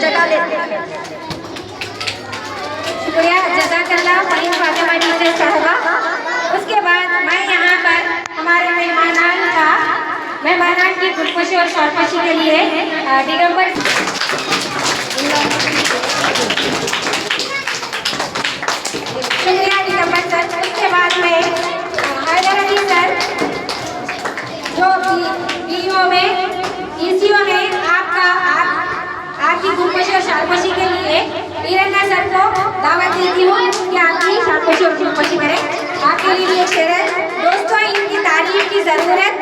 जगह लेते हैं। शुक्रिया, जज़ाकल्लाह फरीम फातिमा टीचर साहबा। उसके बाद मैं यहाँ पर हमारे मेहमानान की खुदकुशी और शारकशी के लिए दिगंबर शुक्रिया दिगंबर सर। उसके बाद में हैदर अली सर जो पीईओ में ईसीओ में आपकी खुदकुशी और शारकशी के लिए ईरन्ना सर को दावत देती हूँ कि आपकी शारकशी और खुदकुशी करें। आपके लिए एक शेर है। दोस्तों इनकी तारीफ की ज़रूरत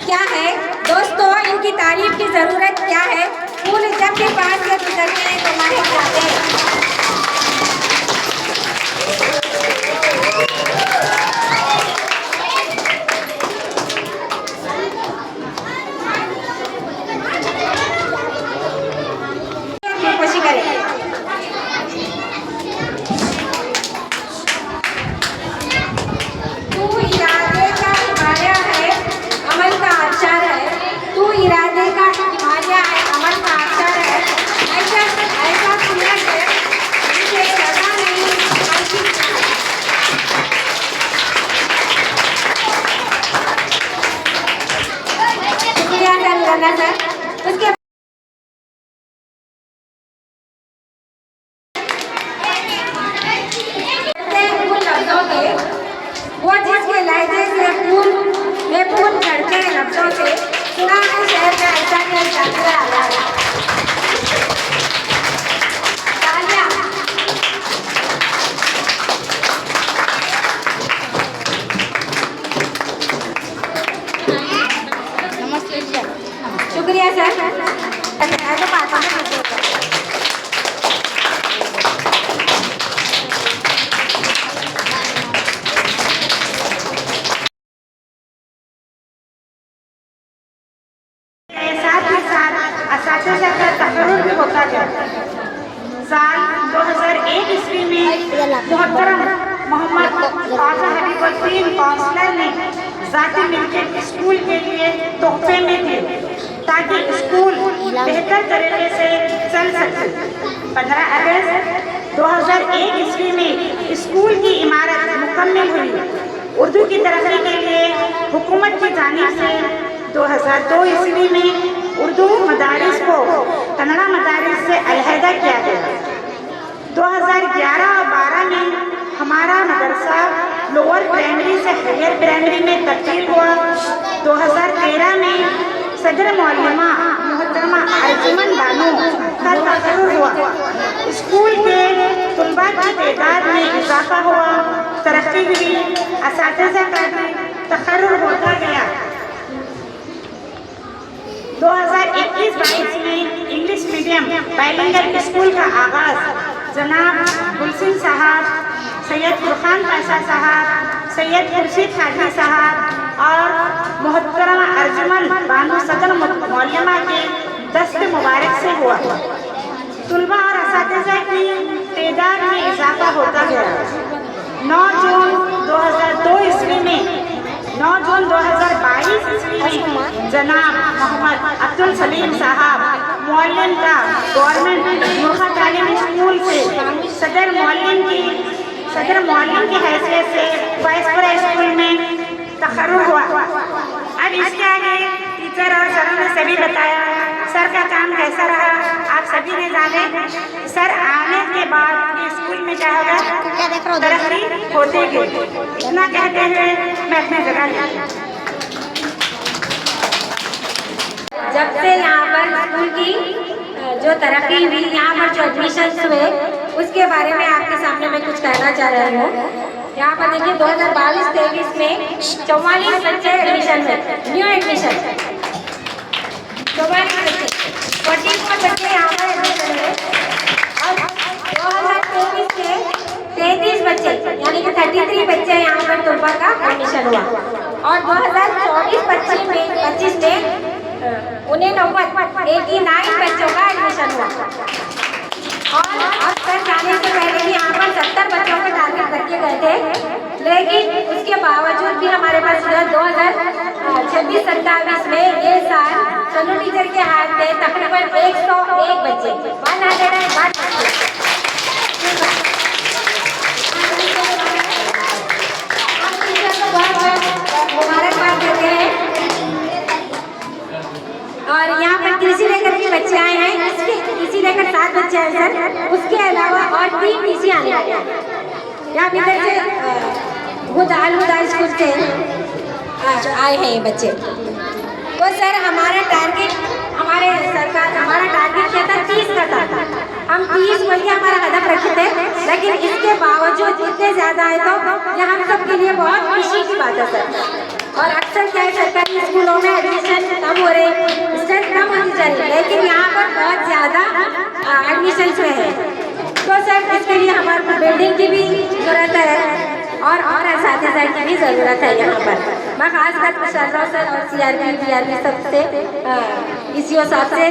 क्या है? दोस्तों इनकी तारीफ की ज़रूरत क्या है? फूल जब भी पास से गुजरते हैं तो महक जाते हैं। खुशी करें। तू इरादे का हिमालय है, अमल का आचार है। तू इरादे का हिमालय है, अमल का आचार है। ऐसा कुल्लत है जिसे सजा नहीं बल्कि शुक्रिया सर। उसके वो जिसके लहजे से फूल चढ़ते हैं लफ्जों से, सुना है शहर का ऐसा नहीं चलता आया। शुक्रिया सर। होता गया। साल 2001 ईस्वी में मोहतरम मोहम्मद ख्वाजा हबीबुद्दीन काउंसलर ने ज़ाती मिल्कियत स्कूल के लिए तोहफे में दिए ताकि स्कूल बेहतर तरीके से चल सके। 15 अगस्त 2001 ईस्वी में स्कूल की इमारत मुकम्मल हुई। उर्दू की तरक्की के लिए हुकूमत की जानिब से 2002 ईस्वी में उर्दू मदारिस को कन्नड़ा मदारिस से अलहदा किया गया। 2011 और 12 में हमारा मदरसा लोअर प्राइमरी से हायर प्राइमरी में तब्दील हुआ। 2013 में सदर मौलमा मोहतरमा अर्जुमन बानो का तकर्रुर हुआ। स्कूल के तलबा की तादाद में इजाफा हुआ, तरक्की हुई, असातिज़ा का भी तकर्रुर होता गया। 2021-22 में इंग्लिश मीडियम बाइलिंगल स्कूल का आगाज़ जनाब गुलसिन साहब, सैयद फुरखान पाशा साहब, सैयद खुर्शीद हाजी साहब और मोहतरमा अर्जुमन बानो सदर मौलमा के दस्त मुबारक से हुआ। तलबा और असातिज़ा की तादाद में इजाफा होता गया। 9 जून 2002 ईस्वी में 9 जून 2022 ईस्वी में जनाब मोहम्मद अब्दुल सलीम साहब मौलम का गवर्नमेंट नूखा तालीमी स्कूल से सदर मौलम की हैसियत से वाइसपुरा स्कूल में तकर्रुर हुआ। अब इसके आगे टीचर और सरों ने सभी बताया सर का काम कैसा रहा, आप सभी ने जाने। सर आने के बाद स्कूल में क्या होगा, तरक्की होती गई। इतना कहते हुए मैं अपनी जगह लेती हूँ। जब से यहाँ पर स्कूल की जो तरक्की हुई, यहाँ पर जो एडमिशन्स हुए, उसके बारे में आपके सामने मैं कुछ कहना चाह रही हूँ। यहाँ पर देखिए 2022-23 में 44 बच्चे एडमिशन में, न्यू एडमिशन 44 बच्चे यहाँ पर एडमिशन में। और 2024 में 33 बच्चे यानी कि 33 बच्चे यहाँ पर तलबा का एडमिशन हुआ। और 2024-25 में 89 बच्चों का एडमिशन हुआ। और अब तक जाने से पहले भी यहाँ पर 70 बच्चों को टारगेट करके गए थे, लेकिन उसके बावजूद भी हमारे पास 2026-27 में ये साल सोनू टीचर के हाथ में तकरीबन 101 बच्चे 101 मुबारकबाद देते हैं। और यहाँ पर टीसी लेकर के बच्चे आए हैं, इसके टीसी लेकर 7 बच्चे हैं सर, उसके अलावा और 3 टीसी आने वाले हैं। यहाँ इधर से हुदा स्कूल से आए हैं ये बच्चे। तो सर हमारा टारगेट क्या था 30 का था। हम 30 बोल के हमारा हदफ रखे थे, लेकिन इसके बावजूद इतने ज़्यादा है तो ये हम सब के लिए बहुत खुशी की बात है सर। और अक्सर क्या है सरकारी स्कूलों में एडमिशन कम हो रहे, स्ट्रेंथ कम होनी चाहिए, लेकिन यहाँ पर बहुत ज़्यादा एडमिशन हुए हैं। तो सर इसके लिए हमारे बिल्डिंग की भी ज़रूरत है और असातिज़ा की भी ज़रूरत है यहाँ पर। मैं खासकर मुशर्रफ सर और CRP BRP सबसे ECO साहब से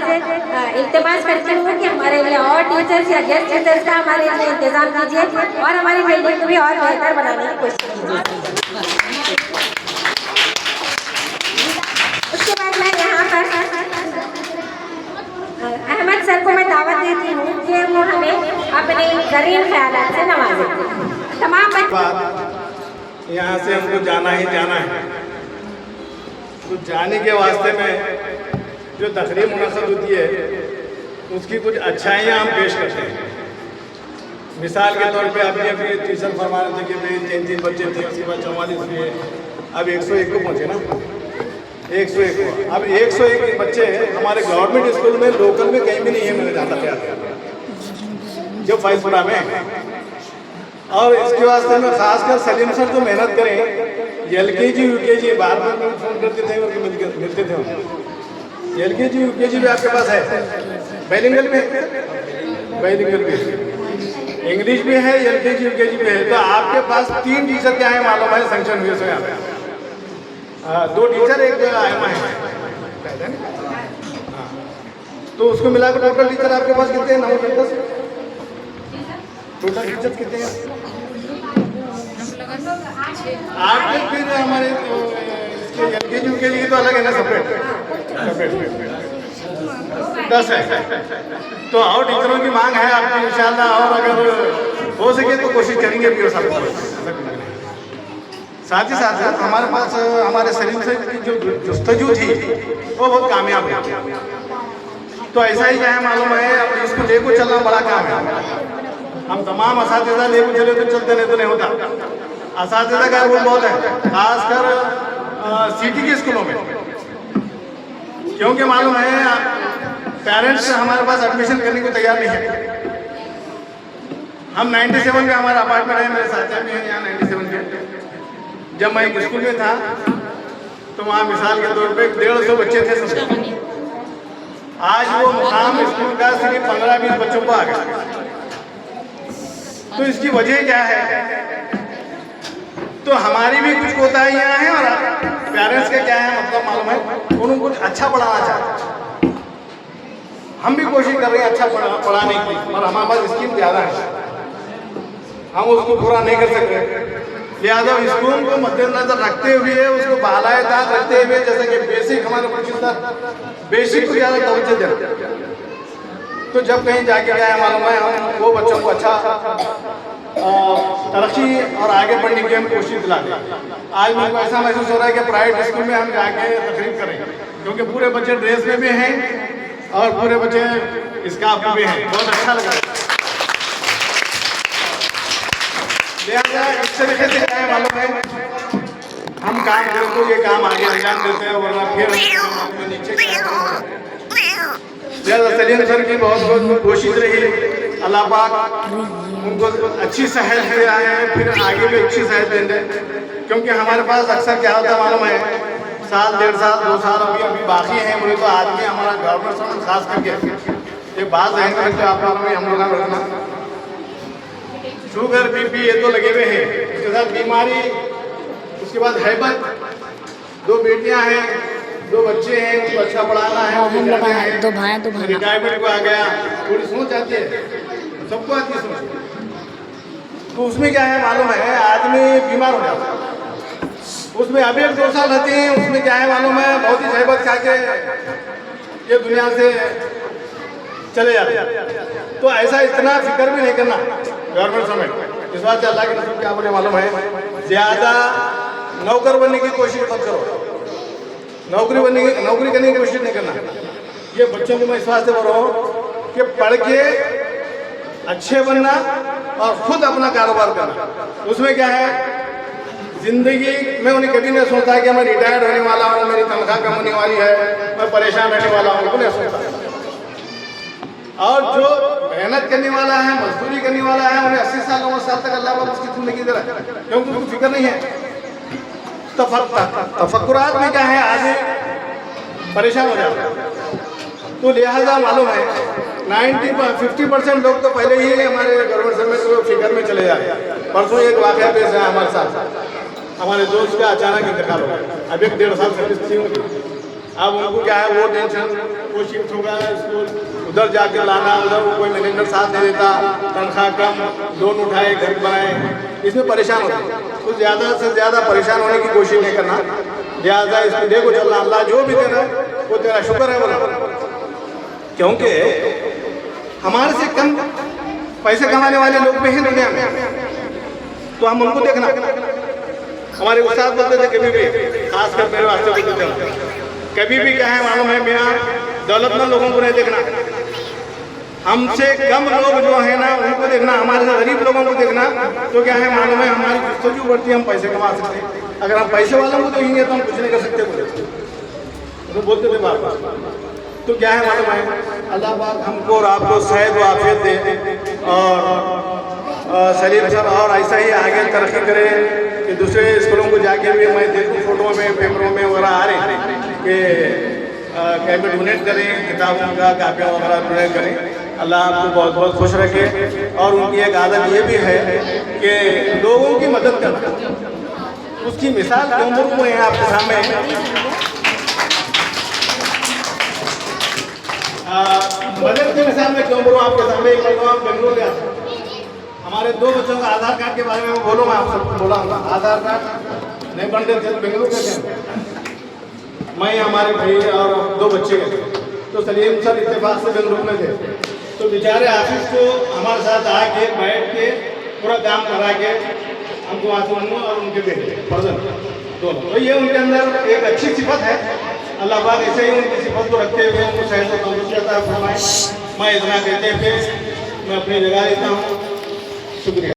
इल्तिमास करती हूँ कि हमारे लिए और टीचर्स या गेस्ट टीचर्स का हमारे लिए इंतज़ाम कीजिए और हमारी बिल्डिंग को भी और बेहतर बनाने की कोशिश कीजिए। उसके बाद मैं यहाँ पर अहमद सर को मैं दावत देती हूँ कि वो हमें अपने ज़रीन ख्यालात से नवाजें। तमाम यहाँ से हमको जाना ही जाना है, तो जाने के वास्ते में जो तकरीब मुनक़्क़द होती है उसकी कुछ अच्छाइयाँ हम पेश करते हैं। मिसाल के तौर पे अभी टीचर फरमा रहे थे कि भाई 3 बच्चे थे, उसके बाद 44 हुए, अब 101 को पहुँचे ना, 101 को। अब 101 बच्चे हमारे गवर्नमेंट स्कूल में लोकल में कहीं भी नहीं है, मैंने जाता ख्याल जो फैजपुरा में। और इसके वास्ते में खासकर सलीम सर जो मेहनत करें, LKG UKG बार बार फोन करते थे और मिलते थे। LKG UKG भी आपके पास है, बाइलिंगुअल भी है, इंग्लिश भी है, LKG UKG भी है। तो आपके पास 3 टीचर क्या है मालूम है सेंक्शन हुए सो यहाँ पे 2 टीचर एक आयमा है। तो उसको मिलाकर टोटल टीचर आपके पास कितने हैं? 9 10 टोटल टीचर कितने हैं आपके? फिर हमारे इसके LKG के लिए तो अलग है ना, सेपरेट 10 है। तो और टीचरों की मांग है आपकी इंशाल्लाह, और अगर हो सके तो कोशिश करेंगे भी हो सकता है। साथ ही साथ हमारे पास हमारे सलीम से जो जुस्तजू थी वो बहुत कामयाब है। तो ऐसा ही क्या है मालूम है, अब इसको लेकर चलना बड़ा काम है। हम तमाम असातिज़ा लेकर चले तो चलते नहीं तो नहीं होता। असातिज़ा का रोल बहुत है, खासकर सिटी के स्कूलों में, क्योंकि मालूम है पेरेंट्स हमारे पास एडमिशन करने को तैयार नहीं है। हम 97 में हमारा अपार्टमेंट है, मेरे साथियाँ भी हैं यहाँ 97 के। जब मैं एक स्कूल में था तो वहाँ मिसाल के तौर पे 150 बच्चे थे सब। आज वो मुकाम स्कूल का सिर्फ 15-20 बच्चों को आ गया। तो इसकी वजह क्या है? तो हमारी भी कुछ कोताहियाँ हैं और पेरेंट्स का क्या है मतलब मालूम है, उनको कुछ अच्छा पढ़ाना चाहते। हम भी कोशिश कर रहे हैं अच्छा पढ़ाने की, और हमारे पास स्कीम ज़्यादा है, हम उसको पूरा नहीं कर सकते। लिहाजा स्कूल को मद्देनजर रखते हुए, उसको बालाएदार रखते हुए, जैसे कि बेसिक हमारे प्रोफेसर बेसिक को ज़्यादा तवज्जो देते। तो जब कहीं जाके गया है मालूम है, हम वो बच्चों को अच्छा तरक्की और आगे बढ़ने की हम कोशिश दिलाते हैं। आज मेरे को ऐसा महसूस हो रहा है कि प्राइवेट स्कूल में हम जाके तकरीब करें, क्योंकि पूरे बच्चे ड्रेस में भी हैं और पूरे बच्चे स्कार्फ में भी हैं। बहुत अच्छा लगा। लिहाजा इस तरीके से क्या है मालूम है, हम काम करें तो ये काम आगे अंजाम देते हैं, वरना फिर नीचे सलीम सर की बहुत बहुत कोशिश रही, अल्लाह पाक उनको अच्छी सेहत दे आए हैं, फिर आगे भी अच्छी सेहत देंगे। क्योंकि हमारे पास अक्सर क्या होता है मालूम है, 1 1.5 साल 2 साल अभी बाकी हैं बोले तो आदमी हमारा गवर्नमेंट स्टूडेंट खास करके ये बात है जो आप लोगों में हम लोग रखना, शुगर BP ये तो लगे हुए हैं, उसके साथ बीमारी, उसके बाद हैबत, 2 बेटियां हैं, 2 बच्चे हैं, उनको अच्छा पढ़ाना है, 2 भाई 2 भाई रिटायरमेंट को आ गया, थोड़ी सोच आती है, सबको आती है सोच। तो उसमें क्या है मालूम है, आदमी बीमार हो जाता है, उसमें अभी 2 साल रहते हैं, उसमें क्या है मालूम है, बहुत ही हैबत खा के ये दुनिया से चले जाते हैं। तो ऐसा इतना फिक्र भी नहीं करना गवर्नमेंट समेत। इस बात से अल्लाह के रसूल क्या मुझे मालूम है, ज़्यादा नौकर बनने की कोशिश मत करो, नौकरी करने की कोशिश नहीं करना। ये बच्चों को मैं इस बात से बोल रहा हूँ कि पढ़ के अच्छे बनना और खुद अपना कारोबार करना। उसमें क्या है, जिंदगी में उन्हें कभी नहीं सोचता कि मैं रिटायर्ड होने वाला हूँ, मेरी तनख्वाह कम होने वाली है, मैं परेशान रहने वाला हूँ, नहीं सोचता। और जो मेहनत करने वाला है, मजदूरी करने वाला है, उन्हें 80 साल 90 साल तक अल्लाह पाक उसकी जिंदगी दे रहा है, क्योंकि उसको फिक्र नहीं है। तफक्कुरात में क्या है, आदमी परेशान हो जाता है। तो लिहाजा मालूम है 50% लोग तो पहले ही हमारे गवर्नमेंट समेत तो फिक्र में चले जा रहे हैं। परसों एक वाक़या पेश है हमारे साथ, हमारे दोस्त का अचानक इंतकाल हो गया। अब 1-1.5 साल सर्विस थी उनकी। अब उनको क्या है, वो टेंशन, वो शिफ्ट होगा स्कूल, उधर जाके लाना, उधर वो कोई मैनेजर साथ दे देता, तनख्वाह कम, लोन उठाए, घर बनाए, इसमें परेशान होते। तो ज़्यादा से ज़्यादा परेशान होने की कोशिश नहीं करना, लिहाजा इसमें देखो चलना, अल्लाह जो भी दे रहा है वो तेरा शुक्र है बोला। क्योंकि हमारे से कम पैसे कमाने वाले लोग भी हैं दुनिया में, तो हम उनको देखना। हमारे उस्ताद बोलते थे कभी भी, खास कर मेरे वास्ते बोलते थे, कभी भी क्या है मालूम है मियाँ, दौलतमंद लोगों को नहीं देखना, हमसे कम लोग जो है ना उनको देखना, हमारे से गरीब लोगों को देखना। तो क्या है मालूम है, हमारी जस्तजू बढ़ती है, हम पैसे कमा सकते हैं। अगर हम पैसे वालों को देखेंगे तो हम कुछ नहीं कर सकते तो बोलते थे बाप। तो क्या है मालूम है, अल्लाह पाक हमको और आपको सेहत व आफियत दे, और सलीम सर और ऐसा ही आगे तरक्की करे कि दूसरे स्कूलों को जाके भी मैं देखूँ फोटो में, पेपरों में वगैरह आ रहे हैं कि कैसे डोनेट करें, किताबों का कापियाँ वगैरह डोनेट करें। अल्लाह आपको बहुत बहुत खुश रखे। और उनकी एक आदत ये भी है कि लोगों की मदद करना, उसकी मिसाल क्यों हुए हैं आपके सामने। मदद की मिसाल में क्यों बोलूँ आपके सामने, एक बार बेंगलुरु गया था, हमारे 2 बच्चों का आधार कार्ड के बारे में बोलो, मैं आपसे बोला हूँ, आधार कार्ड नहीं बनते थे, बेंगलुरु गए थे मैं, हमारे भाई और 2 बच्चे गए। तो सलीम सर इत्तेफाक से बेंगलुरु में थे, तो बेचारे आफिस को हमारे साथ आके बैठ के पूरा काम करा के हमको वहाँ से और उनके बेटे पर्सन दोनों, तो ये उनके अंदर एक अच्छी सिफत है। अल्लाह पाक ऐसे ही उनकी सिफत को रखते हुए उनको सेहत और तंदुरुस्ती अता फरमाए। मैं इतना कहते हुए मैं अपनी जगह लेता हूँ, शुक्रिया।